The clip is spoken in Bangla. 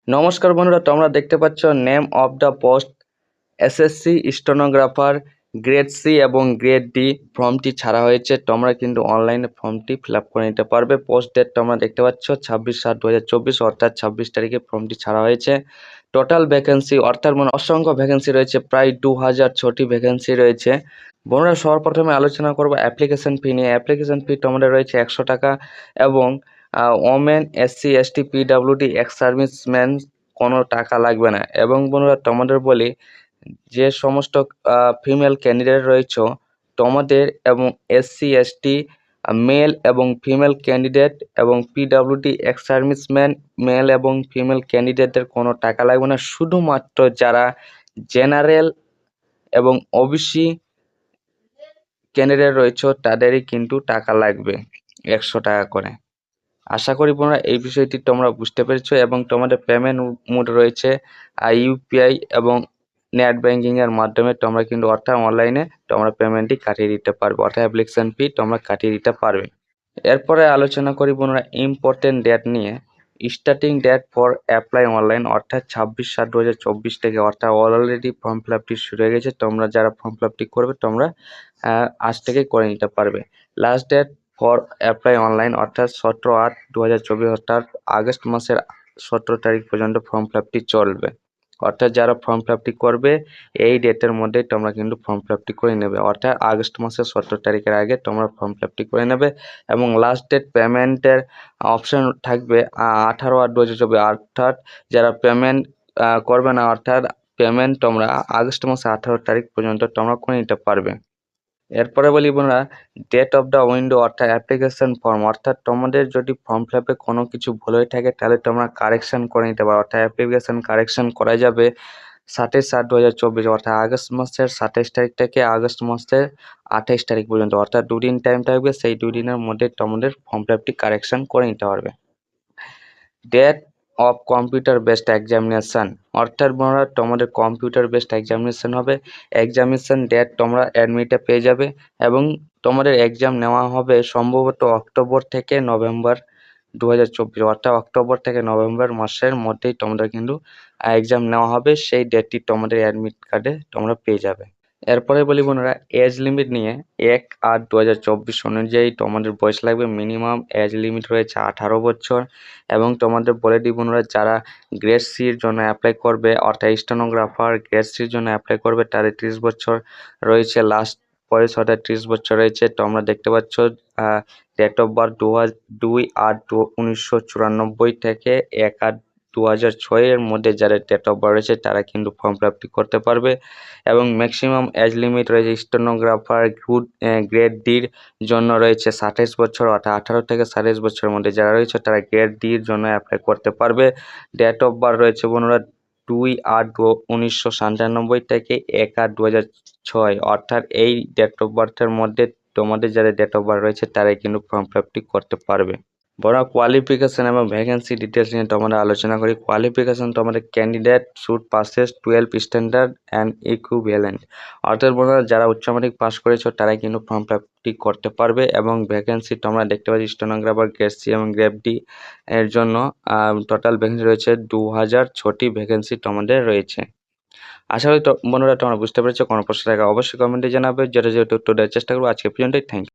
নমস্কার বন্ধুরা, তোমরা দেখতে পাচ্ছ name of the post SSC stenographer grade C এবং গ্রেড ডি ফর্মটি ছাড়া হয়েছে। তোমরা কিন্তু অনলাইনে ফর্মটি ফিল আপ করে নিতে পারবে। পোস্ট ডেট তোমরা দেখতে পাচ্ছ 26/7/2024, অর্থাৎ 26 তারিখে ফর্মটি ছাড়া হয়েছে। টোটাল ভ্যাকেন্সি অর্থাৎ অসংখ্য ভ্যাকেন্সি রয়েছে, প্রায় 2006টি ভ্যাকেন্সি রয়েছে। বন্ধুরা, সর্বপ্রথমে আলোচনা করবো অ্যাপ্লিকেশন ফি নিয়ে। অ্যাপ্লিকেশন ফি তোমাদের রয়েছে 100 টাকা এবং women, SC, ST, PWD, ex serviceman কোনো টাকা লাগবে না। এবং বন্ধুরা, তোমাদের বলি যে সমস্ত ফিমেল ক্যান্ডিডেট রয়েছে তোমাদের এবং এসসি, এসটি, মেল এবং ফিমেল ক্যান্ডিডেট এবং পিডাব্লিউডি, এক্স সার্ভিসম্যান মেল এবং ফিমেল ক্যান্ডিডেটদের কোনো টাকা লাগবে না। শুধুমাত্র যারা জেনারেল এবং ওবিসি ক্যান্ডিডেট রয়েছে তাদেরই কিন্তু টাকা লাগবে 100 টাকা করে। আশা করি বন্ধুরা এই বিষয়টি তোমরা বুঝতে পেরেছো। এবং তোমাদের পেমেন্ট মোড রয়েছে ইউপিআই এবং নেট ব্যাঙ্কিং এর মাধ্যমে তোমরা কিন্তু অর্থাৎ অনলাইনে তোমরা পেমেন্টটি কাটিয়ে দিতে পারবে, অর্থাৎ অ্যাপ্লিকেশন ফি তোমরা কাটিয়ে দিতে পারবে। এরপরে আলোচনা করি বন্ধুরা ইম্পর্টেন্ট ডেট নিয়ে। Starting date for apply online অর্থাৎ 26/7/2024 থেকে, অর্থাৎ অলরেডি ফর্ম ফিল আপটি শুরু হয়ে গেছে। তোমরা যারা ফর্ম ফিল আপটি করবে তোমরা আজ থেকে করে নিতে পারবে। Last date for apply online অর্থাৎ 17/8/2024, অর্থাৎ আগস্ট মাসের 17 তারিখ পর্যন্ত ফর্ম ফিল আপটি চলবে। অর্থাৎ যারা ফর্ম ফিল আপটি করবে এই ডেটের মধ্যে তোমরা কিন্তু ফর্ম ফিল আপটি করে নেবে, অর্থাৎ আগস্ট মাসের 17 তারিখের আগে তোমরা ফর্ম ফিল আপটি করে নেবে। এবং লাস্ট ডেট পেমেন্টের অপশন থাকবে 18/8/2024, অর্থাৎ যারা পেমেন্ট করবে না, অর্থাৎ পেমেন্ট তোমরা আগস্ট মাসের 18 তারিখ পর্যন্ত তোমরা করে নিতে পারবে। এরপরে বলি বন্ধুরা ডেট অফ দ্য উইন্ডো অর্থাৎ অ্যাপ্লিকেশন ফর্ম, অর্থাৎ তোমাদের যদি ফর্ম ফিল আপে কোনো কিছু ভুল হয়ে থাকে তাহলে তোমরা কারেকশন করে নিতে পারো, অর্থাৎ অ্যাপ্লিকেশন কারেকশন করা যাবে 27/7/2024, অর্থাৎ আগস্ট মাসের 27 তারিখ থেকে আগস্ট মাসের 28 তারিখ পর্যন্ত, অর্থাৎ দুদিন টাইম থাকবে। সেই দুদিনের মধ্যে তোমাদের ফর্ম ফিল আপটি কারেকশন করে নিতে পারবে। Date of computer based examination, অর্থাৎ বন্ধুরা তোমাদের কম্পিউটার বেসড এক্সামিনেশন হবে। এক্সামিনেশন ডেট তোমরা অ্যাডমিটে পেয়ে যাবে এবং তোমাদের এক্সাম নেওয়া হবে সম্ভবত অক্টোবর থেকে নভেম্বর 2024, অর্থাৎ অক্টোবর থেকে নভেম্বর মাসের মধ্যেই তোমাদের কিন্তু এক্সাম নেওয়া হবে। সেই ডেটটি তোমাদের অ্যাডমিট কার্ডে তোমরা পেয়ে যাবে। এরপরে বলি বন্ধুরা এজ লিমিট নিয়ে। 1/8/2024 অনুযায়ী তোমাদের বয়স লাগবে, মিনিমাম এজ লিমিট রয়েছে 18 বছর। এবং তোমাদের বলে দিই বন্ধুরা যারা গ্রেড সির জন্য অ্যাপ্লাই করবে, অর্থাৎ স্টেনোগ্রাফার গ্রেড সির জন্য অ্যাপ্লাই করবে তাদের 30 বছর রয়েছে লাস্ট বয়স, অর্থাৎ 30 বছর রয়েছে। তোমরা দেখতে পাচ্ছ ডেট অফ বার্থ 2/8/1994 থেকে 1/8/2006 এর মধ্যে যারা ডেট অফ বার্থ রয়েছে তারা কিন্তু ফর্ম ফিল আপটি করতে পারবে। এবং ম্যাক্সিমাম এজ লিমিট রয়েছে স্টেনোগ্রাফার গ্রেড ডির জন্য রয়েছে 27 বছর, অর্থাৎ 18 থেকে 27 বছরের মধ্যে যারা রয়েছে তারা গ্রেড ডির জন্য অ্যাপ্লাই করতে পারবে। ডেট অফ বার্থ রয়েছে বন্ধুরা 2/8/1997 থেকে 1/8/2006, অর্থাৎ এই ডেট অফ বার্থের মধ্যে তোমাদের যারা ডেট অফ বার্থ রয়েছে তারাই কিন্তু ফর্ম ফিল আপটি করতে পারবে। বড় কোয়ালিফিকেশন এবং ভ্যাকেন্সি ডিটেলস নিয়ে তোমরা আলোচনা করি। কোয়ালিফিকেশন তোমাদের candidate should passes 12 standard and equivalent, অর্থাৎ বন্ধুরা যারা উচ্চ মাধ্যমিক পাস করেছো তারাই কিন্তু ফর্ম ফিল আপটি করতে পারবে। এবং ভ্যাকেন্সি তোমরা দেখতে পাচ্ছি স্টেনোগ্রাফার গ্রেড সি এবং গ্রেড ডি এর জন্য টোটাল ভ্যাকেন্সি রয়েছে 2006টি ভ্যাকেন্সি তোমাদের রয়েছে। আশা করি বন্ধুরা তোমরা বুঝতে পেরেছো। কোনো প্রশ্ন থাকে অবশ্যই কমেন্টে জানাবে, যেটা উত্তর দেওয়ার চেষ্টা করবো। আজকে পর্যন্তই, থ্যাংক ইউ।